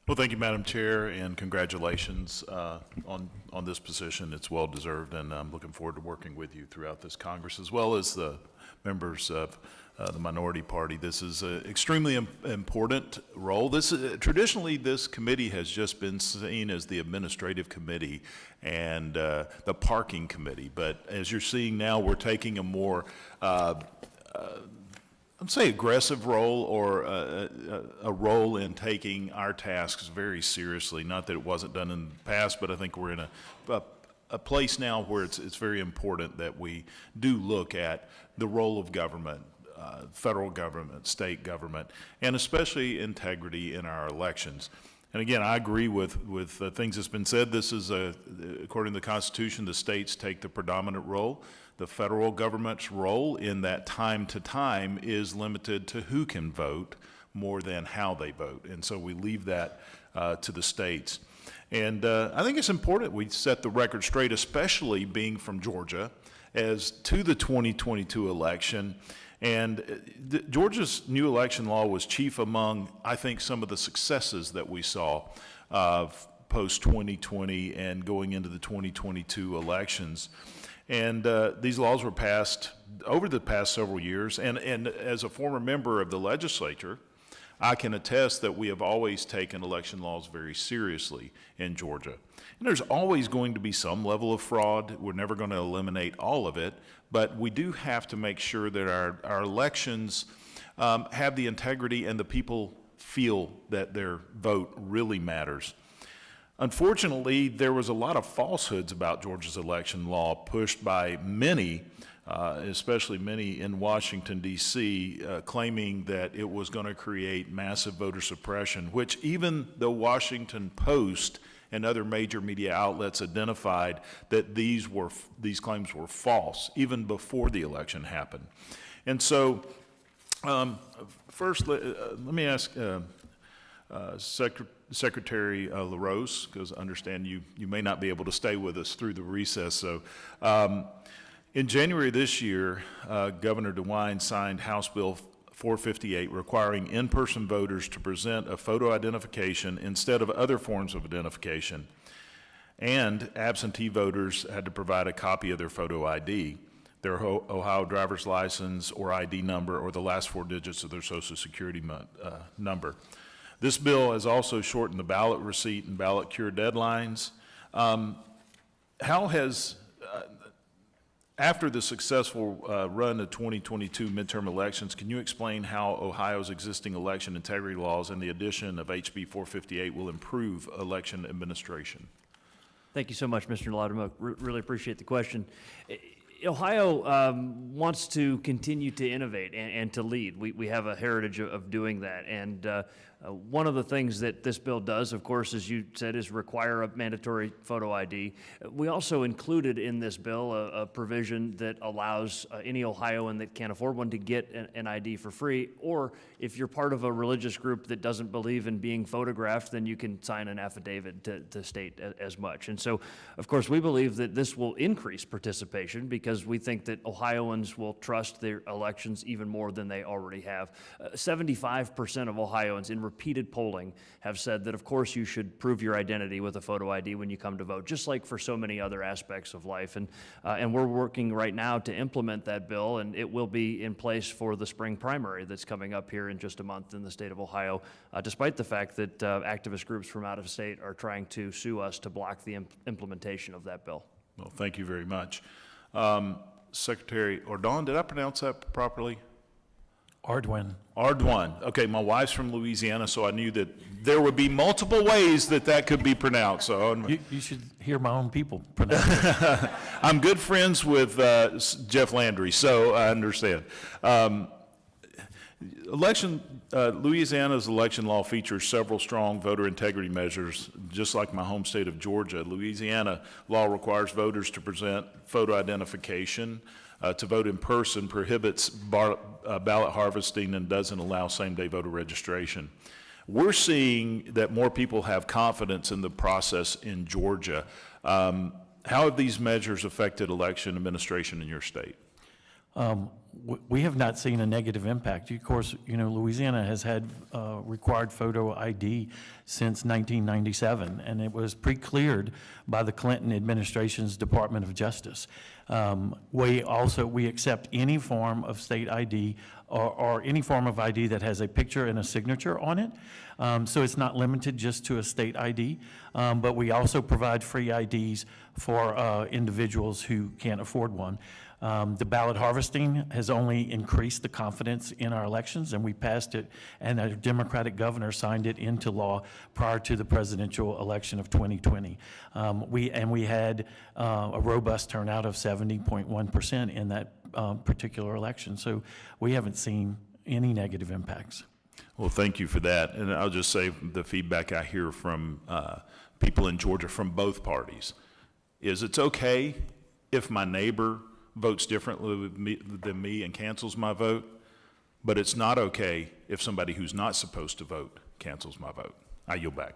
Well, thank you, Madam Chair, and congratulations on this position. It's well deserved, and I'm looking forward to working with you throughout this Congress, as well as the members of the minority party. This is an extremely important role. Traditionally, this committee has just been seen as the administrative committee and the parking committee. But as you're seeing now, we're taking a more I'd say aggressive role, or a role in taking our tasks very seriously. Not that it wasn't done in the past, but I think we're in a place now where it's very important that we do look at the role of government, federal government, state government, and especially integrity in our elections. And again, I agree with things that's been said. This is, according to the Constitution, the states take the predominant role. The federal government's role in that time to time is limited to who can vote more than how they vote. And so we leave that to the states. And I think it's important we set the record straight, especially being from Georgia, as to the 2022 election. And Georgia's new election law was chief among, I think, some of the successes that we saw post-2020 and going into the 2022 elections. And these laws were passed over the past several years. And as a former member of the legislature, I can attest that we have always taken election laws very seriously in Georgia. And there's always going to be some level of fraud. We're never going to eliminate all of it, but we do have to make sure that our elections have the integrity and the people feel that their vote really matters. Unfortunately, there was a lot of falsehoods about Georgia's election law pushed by many, especially many in Washington, D.C., claiming that it was going to create massive voter suppression, which even the Washington Post and other major media outlets identified that these claims were false, even before the election happened. And so, first, let me ask Secretary LaRose, because I understand you may not be able to stay with us through the recess. So in January this year, Governor DeWine signed House Bill 458 requiring in-person voters to present a photo identification instead of other forms of identification. And absentee voters had to provide a copy of their photo ID, their Ohio driver's license or ID number, or the last 4 digits of their Social Security number. This bill has also shortened the ballot receipt and ballot cure deadlines. How has, after the successful run of 2022 midterm elections, can you explain how Ohio's existing election integrity laws and the addition of HB 458 will improve election administration? Thank you so much, Mr. Loudermilk. Really appreciate the question. Ohio wants to continue to innovate and to lead. We have a heritage of doing that. And one of the things that this bill does, of course, as you said, is require a mandatory photo ID. We also included in this bill a provision that allows any Ohioan that can't afford one to get an ID for free, or if you're part of a religious group that doesn't believe in being photographed, then you can sign an affidavit to state as much. And so, of course, we believe that this will increase participation because we think that Ohioans will trust their elections even more than they already have. 75% of Ohioans in repeated polling have said that, of course, you should prove your identity with a photo ID when you come to vote, just like for so many other aspects of life. And we're working right now to implement that bill, and it will be in place for the spring primary that's coming up here in just a month in the state of Ohio, despite the fact that activist groups from out of state are trying to sue us to block the implementation of that bill. Well, thank you very much. Secretary Ordon, did I pronounce that properly? Ardwin. Ardwin. Okay, my wife's from Louisiana, so I knew that there would be multiple ways that could be pronounced. So you should hear my own people pronounce it. I'm good friends with Jeff Landry, so I understand. Louisiana's election law features several strong voter integrity measures, just like my home state of Georgia. Louisiana law requires voters to present photo identification, to vote in person, prohibits ballot harvesting, and doesn't allow same-day voter registration. We're seeing that more people have confidence in the process in Georgia. How have these measures affected election administration in your state? we have not seen a negative impact. Of course, you know, Louisiana has had required photo ID since 1997, and it was pre-cleared by the Clinton administration's Department of Justice. We accept any form of state ID or any form of ID that has a picture and a signature on it. So it's not limited just to a state ID, but we also provide free IDs for individuals who can't afford one. The ballot harvesting has only increased the confidence in our elections, and we passed it, and a Democratic governor signed it into law prior to the presidential election of 2020. We had a robust turnout of 70.1% in that particular election, so we haven't seen any negative impacts. Well, thank you for that. And I'll just say the feedback I hear from people in Georgia from both parties is it's okay if my neighbor votes differently than me and cancels my vote, but it's not okay if somebody who's not supposed to vote cancels my vote. I yield back.